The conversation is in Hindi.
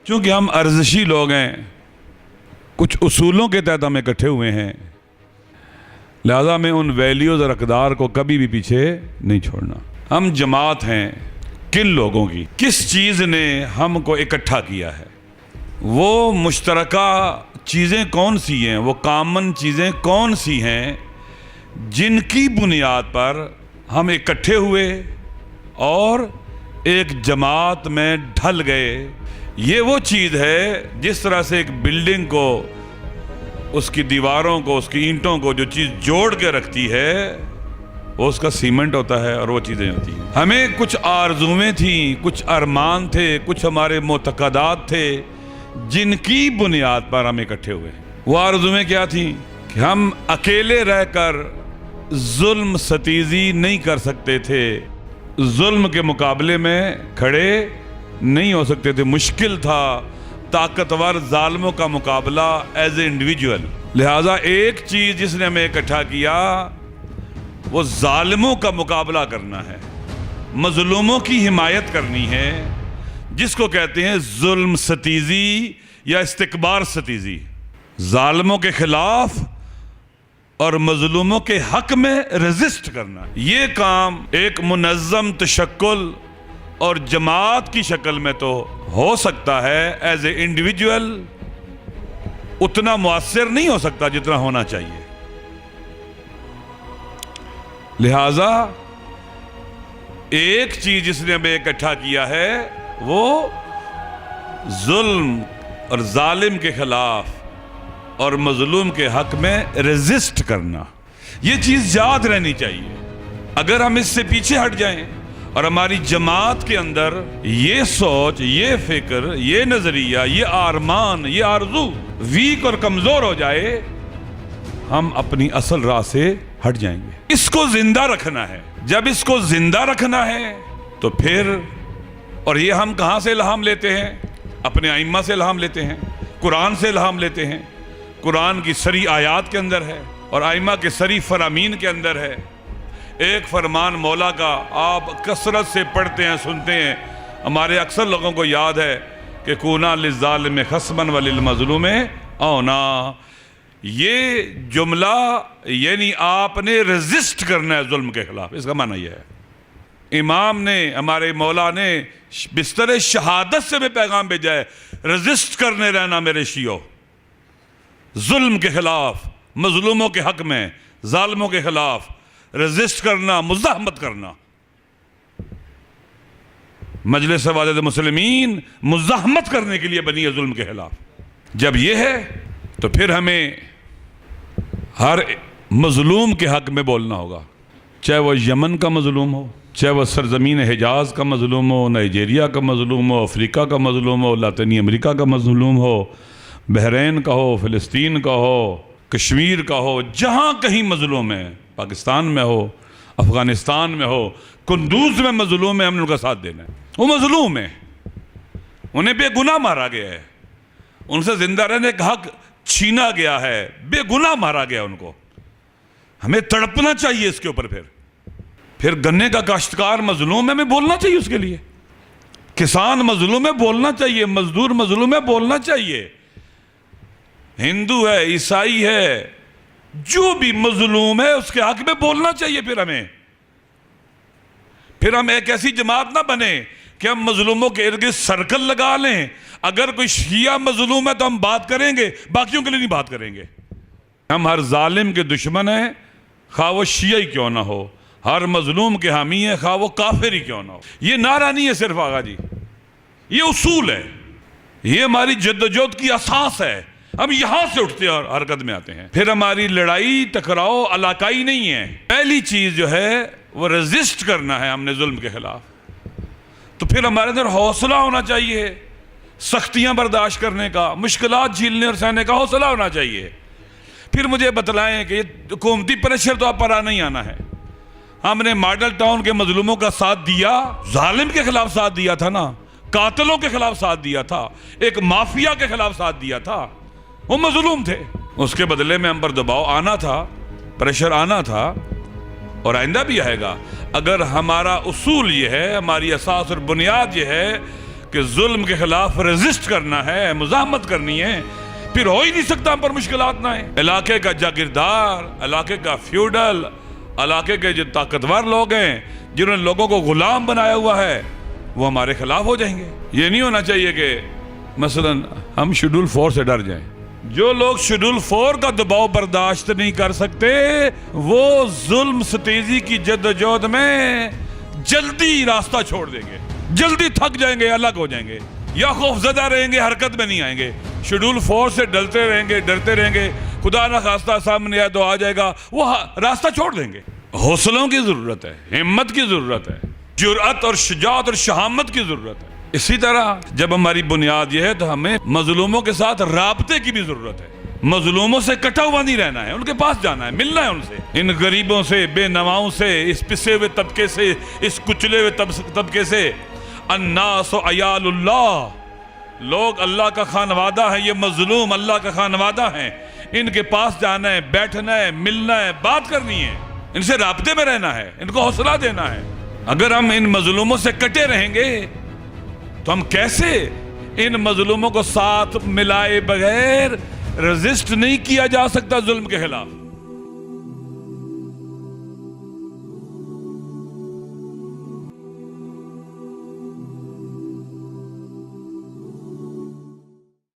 चूँकि हम अर्जिशी लोग हैं, कुछ उसूलों के तहत हम इकट्ठे हुए हैं, लिहाजा में उन वैल्यूज़ और अक़दार को कभी भी पीछे नहीं छोड़ना। हम जमात हैं किन लोगों की, किस चीज़ ने हमको इकट्ठा किया है, वो मुश्तरका चीज़ें कौन सी हैं, वो कॉमन चीज़ें कौन सी हैं जिनकी बुनियाद पर हम इकट्ठे हुए और एक जमात में ढल गए। ये वो चीज़ है जिस तरह से एक बिल्डिंग को, उसकी दीवारों को, उसकी ईंटों को जो चीज़ जोड़ के रखती है वो उसका सीमेंट होता है और वो चीज़ें होती हैं। हमें कुछ आरज़ुएं थीं, कुछ अरमान थे, कुछ हमारे मोतक़दात थे जिनकी बुनियाद पर हम इकट्ठे हुए। वो आरज़ुएं क्या थीं कि हम अकेले रहकर जुल्म सतीज़ी नहीं कर सकते थे, जुल्म के मुकाबले में खड़े नहीं हो सकते थे, मुश्किल था ताकतवर जालिमों का मुकाबला एज ए इंडिविजुअल। लिहाजा एक चीज़ जिसने हमें इकट्ठा किया वो जालिमों का मुकाबला करना है, मजलूमों की हिमायत करनी है, जिसको कहते हैं जुल्म सतीज़ी या इस्तिकबार सतीज़ी। जालिमों के खिलाफ और मजलूमों के हक में रेजिस्ट करना। ये काम एक मुनज़्ज़म तशक्कुल और जमात की शक्ल में तो हो सकता है, एज ए इंडिविजुअल उतना मुअस्सिर नहीं हो सकता जितना होना चाहिए। लिहाजा एक चीज जिसने हमें इकट्ठा किया है वो जुल्म और जालिम के खिलाफ और मजलूम के हक में रेजिस्ट करना। ये चीज याद रहनी चाहिए। अगर हम इससे पीछे हट जाएं और हमारी जमात के अंदर ये सोच, ये फिक्र, ये नजरिया, ये आरमान, ये आरजू वीक और कमजोर हो जाए, हम अपनी असल राह से हट जाएंगे। इसको जिंदा रखना है। जब इसको जिंदा रखना है तो फिर, और ये हम कहां से इल्हाम लेते हैं? अपने आइम्मा से इल्हाम लेते हैं, कुरान से इल्हाम लेते हैं। कुरान की सरी आयात के अंदर है और आइम्मा के सरी फरामीन के अंदर है। एक फरमान मौला का आप कसरत से पढ़ते हैं, सुनते हैं, हमारे अक्सर लोगों को याद है कि कूना लिज़्ज़ालिम खस्मन वलिल मज़लूम औना। ये जुमला यानी आपने रेजिस्ट करना है जुल्म के खिलाफ, इसका माना यह है। इमाम ने, हमारे मौला ने बिस्तर शहादत से में पैगाम भेजा है, रेजिस्ट करने रहना मेरे शियो, जुल्म के खिलाफ, मजलूमों के हक में, जालिमों के खिलाफ रेजिस्ट करना, मुज़ाहमत करना। मजलिस वादत मुस्लिमीन मुज़ाहमत करने के लिए बनी है जुल्म के खिलाफ। जब यह है तो फिर हमें हर मजलूम के हक में बोलना होगा, चाहे वह यमन का मजलूम हो, चाहे वह सरजमीन हिजाज का मजलूम हो, नाइजीरिया का मजलूम हो, अफ्रीका का मजलूम हो, लातिनी अमेरिका का मजलूम हो, बहरीन का हो, फ़िलिस्तीन का हो, कश्मीर का हो, जहाँ कहीं मजलूम है, पाकिस्तान में हो, अफ़गानिस्तान में हो, कुंदूज में मजलूम है, हमने उनका साथ देना है। वो मजलूम है, उन्हें बेगुनाह मारा गया है, उनसे जिंदा रहने का हक छीना गया है, बेगुनाह मारा गया उनको। हमें तड़पना चाहिए इसके ऊपर। फिर गन्ने का काश्तकार मजलूम है, हमें बोलना चाहिए उसके लिए। किसान मजलूम है, बोलना चाहिए। मजदूर मजलूम है, बोलना चाहिए। हिंदू है, ईसाई है, जो भी मजलूम है उसके हक में बोलना चाहिए। फिर हम एक ऐसी जमात ना बने कि हम मजलूमों के इर्द गिर्द सर्कल लगा लें। अगर कोई शिया मजलूम है तो हम बात करेंगे, बाकियों के लिए नहीं बात करेंगे। हम हर जालिम के दुश्मन हैं, खा वो शिया ही क्यों ना हो, हर मजलूम के हामी है, खा वो काफिर ही क्यों ना हो। ये नारा नहीं है सिर्फ आगा जी, ये उसूल है, ये हमारी जद्दोजहद की असास है। हम यहां से उठते हैं और हरकत में आते हैं। फिर हमारी लड़ाई टकराव इलाकाई नहीं है। पहली चीज जो है वो रेजिस्ट करना है हमने जुल्म के खिलाफ। तो फिर हमारे अंदर हौसला होना चाहिए, सख्तियां बर्दाश्त करने का, मुश्किलात झेलने और सहने का हौसला होना चाहिए। फिर मुझे बतलाएं कि हुकूमती प्रेशर तो आप पर नहीं आना है। हमने मॉडल टाउन के मजलूमों का साथ दिया, जालिम के खिलाफ साथ दिया था ना, कातलों के खिलाफ साथ दिया था, एक माफिया के खिलाफ साथ दिया था, वो मजलूम थे। उसके बदले में हम पर दबाव आना था, प्रेशर आना था और आइंदा भी आएगा। अगर हमारा उसूल ये है, हमारी असास और बुनियाद ये है कि जुल्म के खिलाफ रेजिस्ट करना है, मुजाहमत करनी है, फिर हो ही नहीं सकता हम पर मुश्किलात ना है। इलाके का जागीरदार, इलाके का फ्यूडल, इलाके के जो ताकतवर लोग हैं जिन्होंने लोगों को गुलाम बनाया हुआ है, वो हमारे खिलाफ हो जाएंगे। ये नहीं होना चाहिए कि मसलन हम शेड्यूल 4 से डर जाएं। जो लोग शेड्यूल 4 का दबाव बर्दाश्त नहीं कर सकते वो जुल्म सतेजी की जद्दोजहद में जल्दी रास्ता छोड़ देंगे, जल्दी थक जाएंगे, अलग हो जाएंगे, या खौफजदा रहेंगे, हरकत में नहीं आएंगे। शेड्यूल 4 से डरते रहेंगे, खुदा ना खास्ता सामने आए तो आ जाएगा, वो रास्ता छोड़ देंगे। हौसलों की जरूरत है, हिम्मत की जरूरत है, जुर्अत और शुजाअत और शहामत की जरूरत है। इसी तरह जब हमारी बुनियाद यह है तो हमें मजलूमों के साथ राबते की भी जरूरत है। मजलूमों से कटा हुआ नहीं रहना है, उनके पास जाना है, मिलना है उनसे, इन गरीबों से, बेनवाओं से, इस पिसे हुए तबके से, इस कुचले हुए तबके से। अन्नास अयालुल्लाह, लोग अल्लाह का खानवादा है, ये मजलूम अल्लाह का खानवादा है, इनके पास जाना है, बैठना है, मिलना है, बात करनी है, इनसे राब्ते में रहना है, इनको हौसला देना है। अगर हम इन मजलूमों से कटे रहेंगे तो हम कैसे इन मजलूमों को साथ मिलाए बगैर रेजिस्ट नहीं किया जा सकता जुल्म के खिलाफ।